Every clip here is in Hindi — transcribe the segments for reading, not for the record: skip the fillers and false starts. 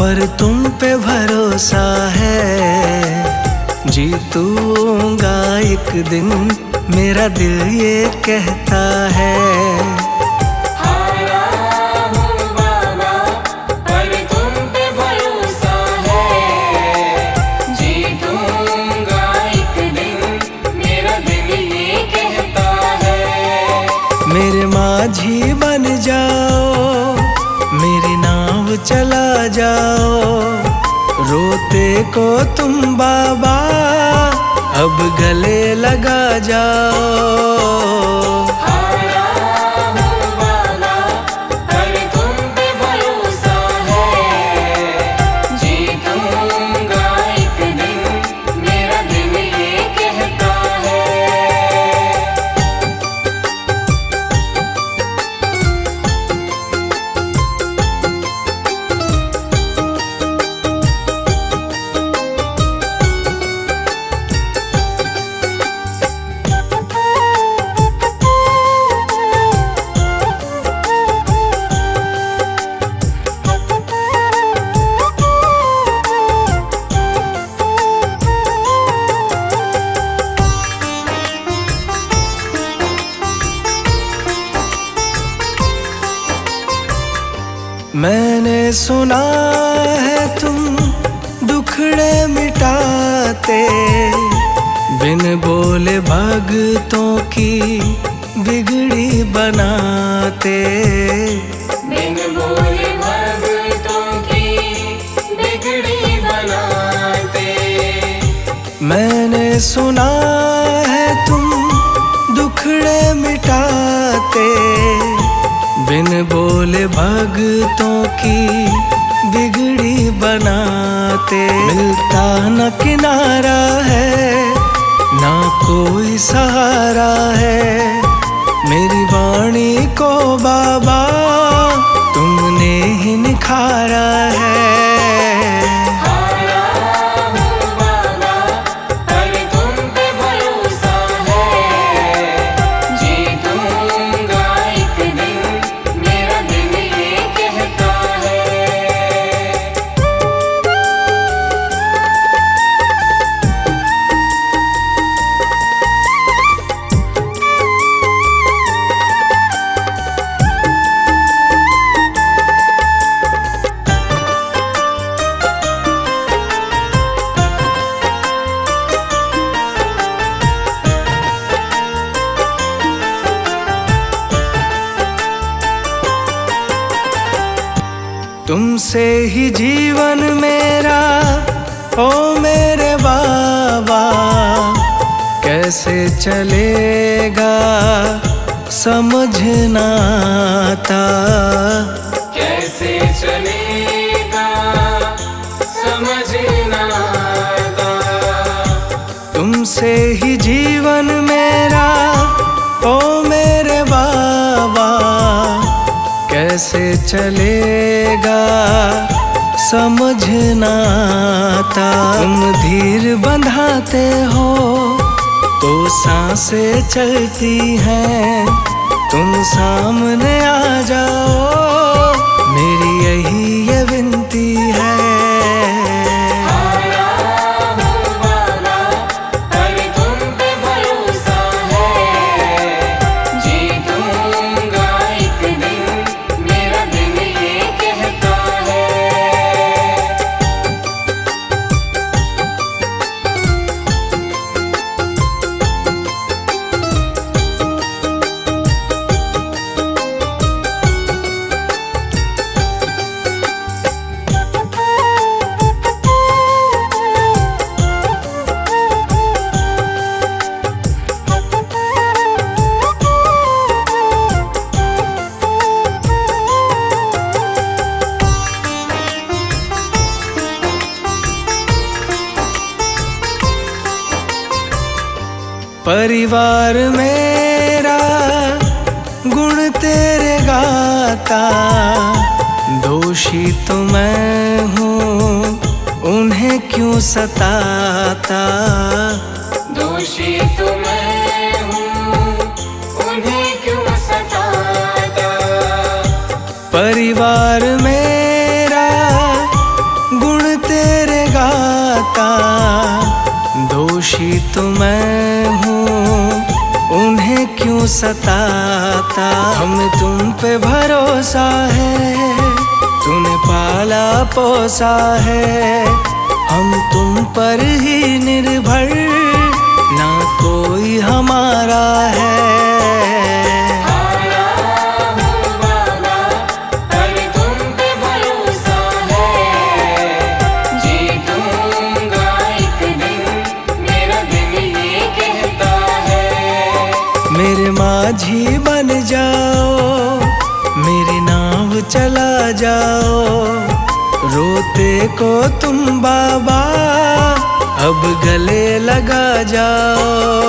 और तुम पे भरोसा है। जीतूंगा एक दिन, मेरा दिल ये कहता है। हारा हूँ बाबा पर तुम पे भरोसा है। जीतूंगा एक दिन, मेरा दिल ये कहता है। मेरे माझी बन जाओ, मेरी नाव चला जाओ। रोते को तुम बाबा अब गले लगा जाओ। हारा हूँ बाबा पर तुम पे भरोसा है। जीतूंगा एक दिन, मेरा दिल ये कहता है। मैंने सुना है तुम दुखड़े मिटाते, बिन बोले भगतों की बिगड़ी बनाते। बिन बोले भगतों की बिगड़ी बनाते। मैंने सुना है तुम दुखड़े मिटाते, बिन बोले भगतों की बिगड़ी बनाते। मिलता न किनारा है, ना कोई सहारा है। मेरी वाणी को बाबा तुमने ही निखारा है। हारा हूँ बाबा पर तुम पे भरोसा है। जीतूंगा एक दिन, मेरा दिल ये कहता है। तुमसे ही जीवन मेरा, ओ मेरे बाबा। कैसे चलेगा समझ ना आता। कैसे चलेगा समझ ना आता। तुमसे ही जीवन मेरा, ओ मेरे बाबा। कैसे चलेगा समझ ना आता। तुम धीर बंधाते हो तो सांसें चलती हैं। तुम सामने आ जाओ, मेरी यही ये विनती है। हारा हूँ बाबा पर तुम पे भरोसा है। जीतूंगा एक दिन, मेरा दिल ये कहता है। परिवार मेरा गुण तेरे गाता। दोषी तो मैं हूँ, उन्हें क्यों सताता। दोषी तो मैं हूँ, उन्हें क्यों सताता। परिवार मेरा तो मैं हूँ उन्हें क्यों सताता। हमें तुम पे भरोसा है, तूने पाला पोसा है, हम तुम पर ही निर्भर, ना कोई हमारा है। मेरे माझी बन जाओ, मेरी नाव चला जाओ, रोते को तुम बाबा अब गले लगा जाओ।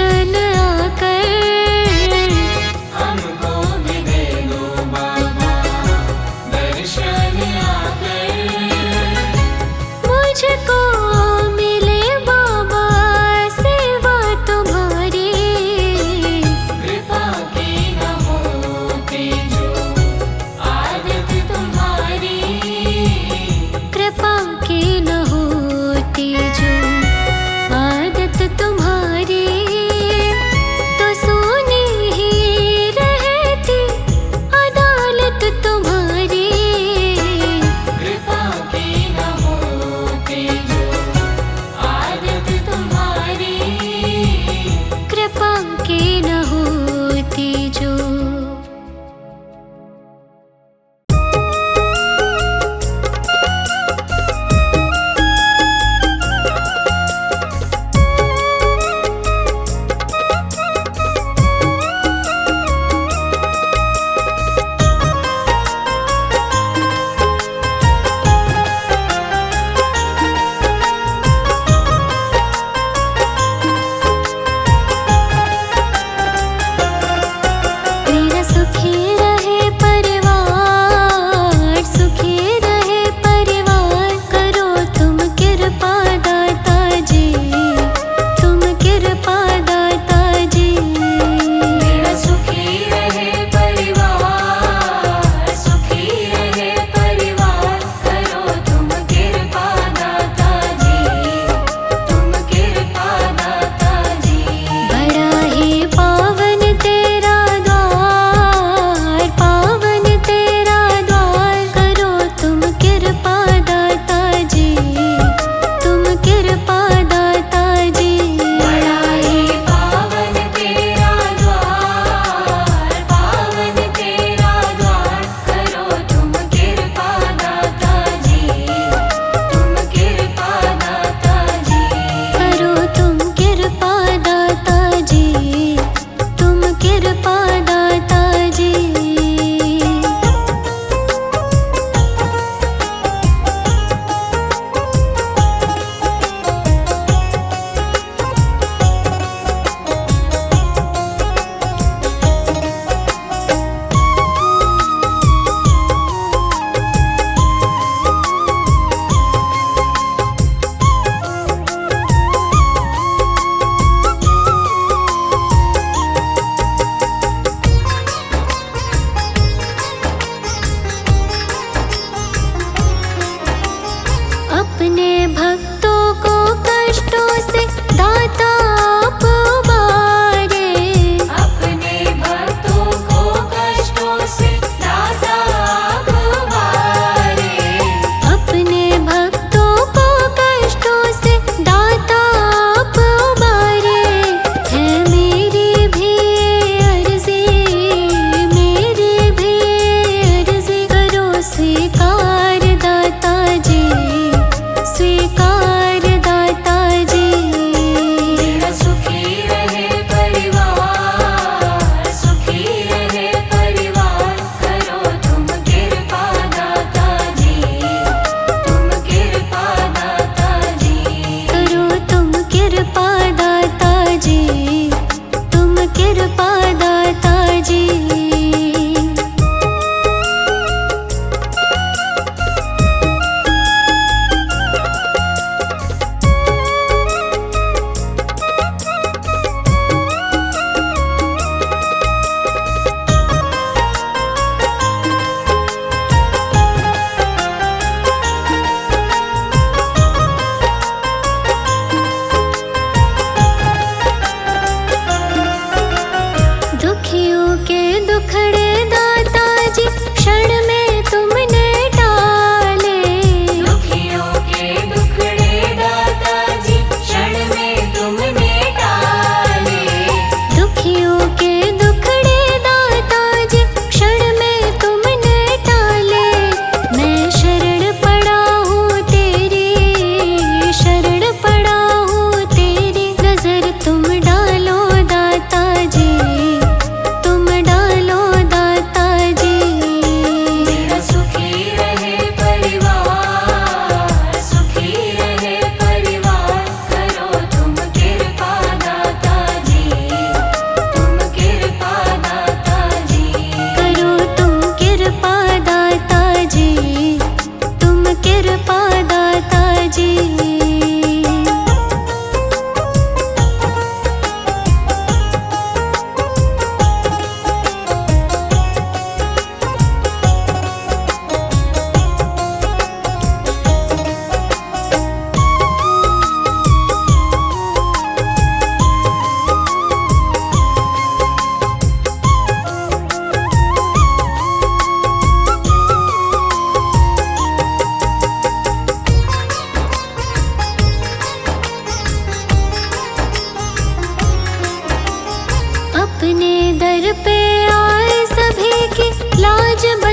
दर्शन आकर हमको भी दे दो बाबा दर्शन आकर। मुझको मिले बाबा सेवा तुम्हारी, कृपा की न होती जो आदत तुम्हारी, कृपा की न होती जो आदत तुम्हारी।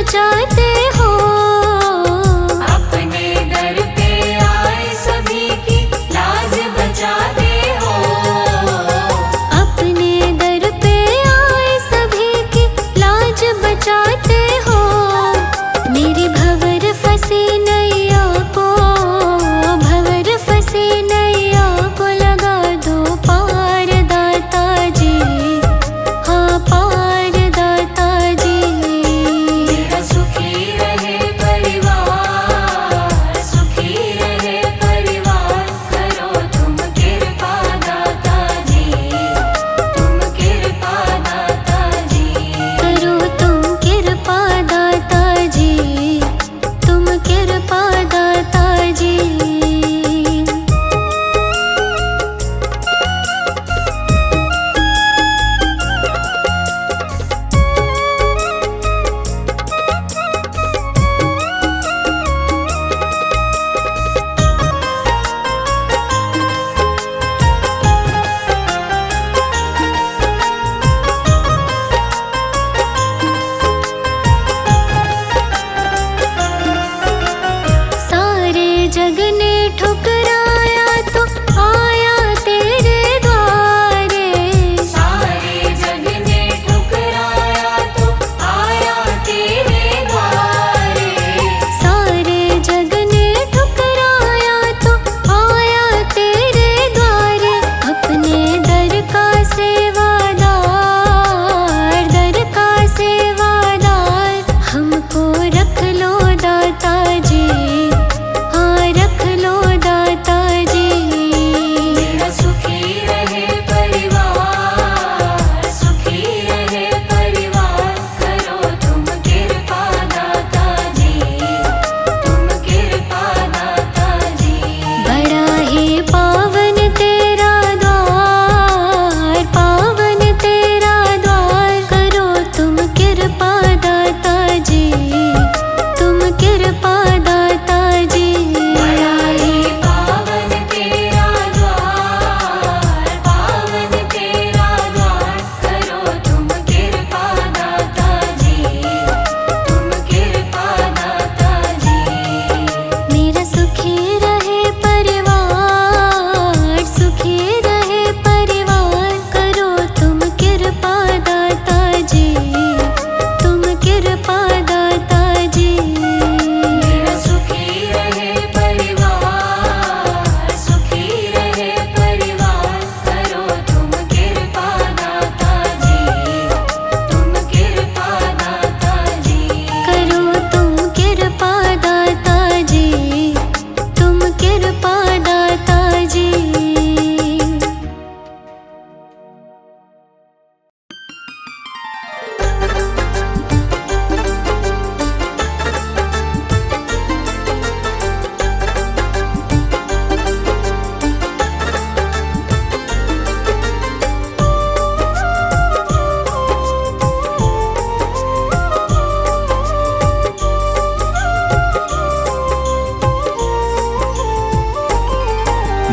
बचाते हो। अपने दर पे आए सभी की लाज बचाते हो। अपने दर पे आए सभी की लाज बचाते हो। मेरी भंवर फंसी नैया को, भंवर फंसी नैया को लगा दो पार दाता जी, हाँ पार दाता जी। मेरा सुखी रहे परिवार, सुखी रहे परिवार, करो तुम कृपा दाता जी, तुम कृपा दाता जी। करो तुम कृपा दाता जी, तुम कृपा दाता जी। सारे जग ने ठुकराया तो आया तेरे द्वारे। सारे जग ने ठुकराया तो आया तेरे द्वारे। सारे जग ने ठुकराया तो आया तेरे द्वारे। अपने दर का सेवादार, दर का सेवादार हमको रख लो दाता जी, हाँ रख लो दाता जी। मेरा सुखी रहे परिवार, सुखी रहे परिवार, करो तुम कृपा दाता जी, तुम कृपा दाता जी। बड़ा ही पावन तेरा द्वार, पावन तेरा द्वार, करो तुम कृपा दाता जी, तुम कृपा दाता जी। बड़ा ही पावन तेरा द्वार, पावन तेरा द्वार, करो तुम कृपा दाता जी, तुम कृपा दाता जी। मेरा सुखी रहे परिवार, सुखी रहे परिवार, करो तुम कृपा दाता जी, तुम कृपा दाता जी। मेरा सुखी रहे परिवार, सुखी रहे परिवार, करो तुम कृपा दाता जी, तुम कृपा दाता जी। करो तुम कृपा दाता जी, तुम कृपा दाता जी।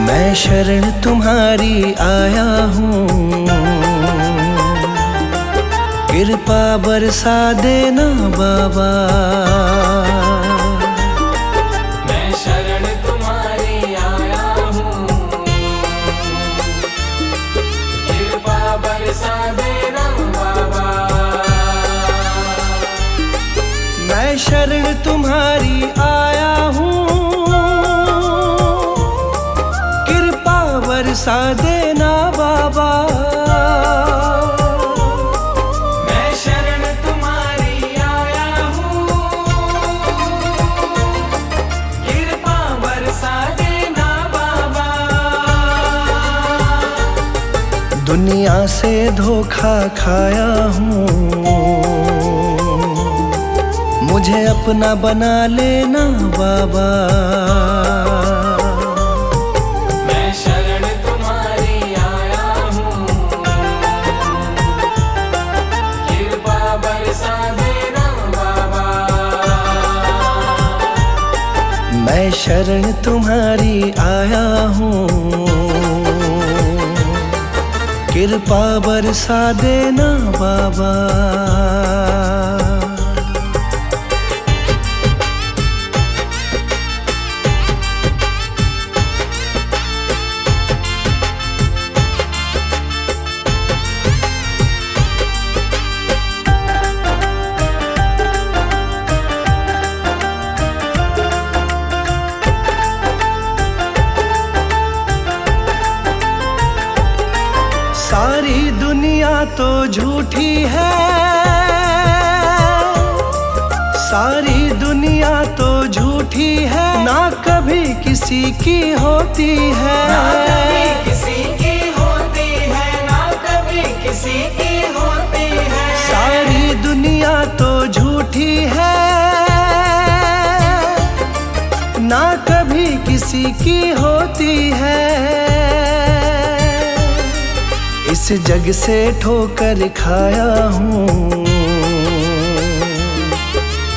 मैं शरण तुम्हारी आया हूँ, कृपा बरसा देना बाबा। मैं शरण तुम्हारी आया हूँ, कृपा बरसा देना बाबा। मैं शरण तुम्हारी आया हूँ, कृपा बरसा देना बाबा। मैं शरण तुम्हारी आया हूँ, कृपा बरसा देना बाबा। दुनिया से धोखा खाया हूँ, मुझे अपना बना लेना बाबा। मैं शरण तुम्हारी आया हूँ, कृपा बरसा देना बाबा। मैं शरण तुम्हारी आया हूँ, कृपा बरसा देना बाबा। झूठी है, सारी दुनिया तो झूठी है, ना कभी किसी की होती है, ना कभी किसी की होती है, ना कभी किसी की होती है। सारी दुनिया तो झूठी है, ना कभी किसी की होती है। इस जग से ठोकर खाया हूँ,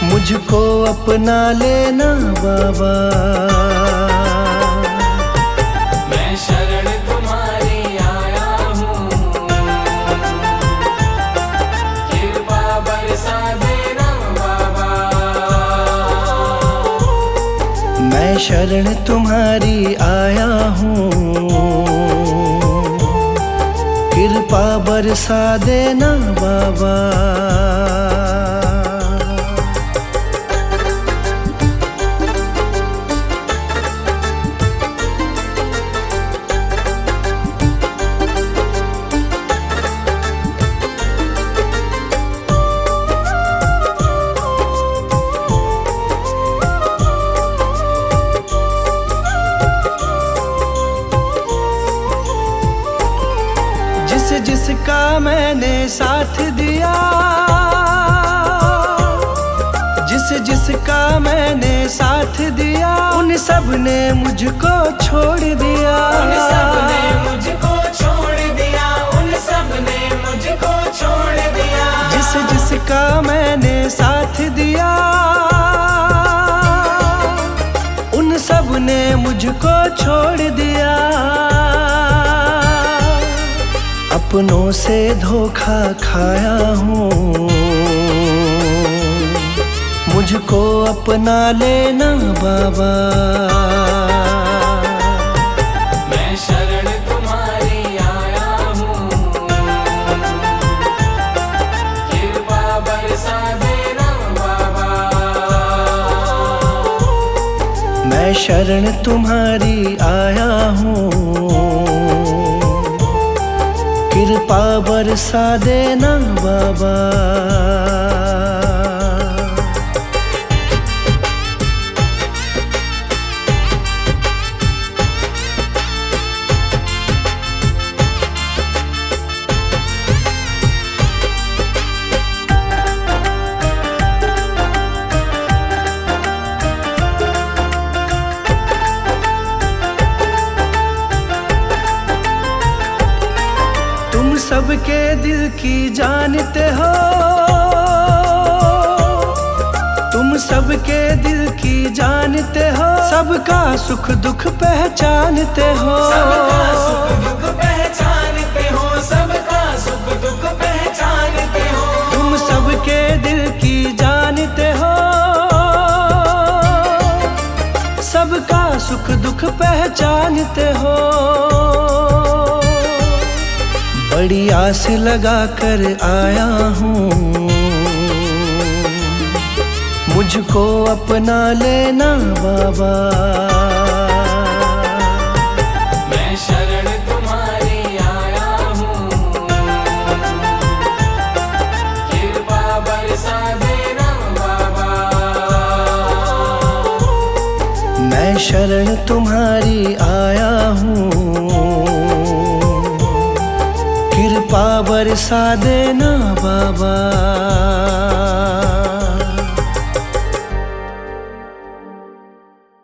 मुझको अपना लेना बाबा। मैं शरण तुम्हारी आया हूँ, कृपा बरसा देना बाबा। मैं शरण तुम्हारी आया हूँ, कृपा बरसा देना बाबा। जिसका मैंने साथ दिया, जिसका मैंने साथ दिया, उन सब ने मुझको छोड़ दिया, उन सब ने मुझको छोड़ दिया, उन सब ने मुझको छोड़ दिया। जिसका मैंने साथ दिया, उन सब ने मुझको छोड़ दिया। अपनों से धोखा खाया हूँ, मुझको अपना लेना बाबा। मैं शरण तुम्हारी आया हूँ, कृपा बरसा देना बाबा। मैं शरण तुम्हारी आया हूँ, कृपा बरसा देना बाबा। तुम सबके दिल की जानते हो, तुम सबके दिल की जानते हो, सबका सुख दुख पहचानते हो, सबका सुख दुख पहचानते हो, सबका सुख दुख पहचानते हो। तुम सबके दिल की जानते हो, सबका सुख दुख पहचानते हो। बड़ी आस लगा कर आया हूँ, मुझको अपना लेना बाबा। मैं शरण तुम्हारी आया हूँ, कृपा बरसा देना बाबा। मैं शरण तुम्हारी आया हूँ, कृपा बरसा देना बाबा।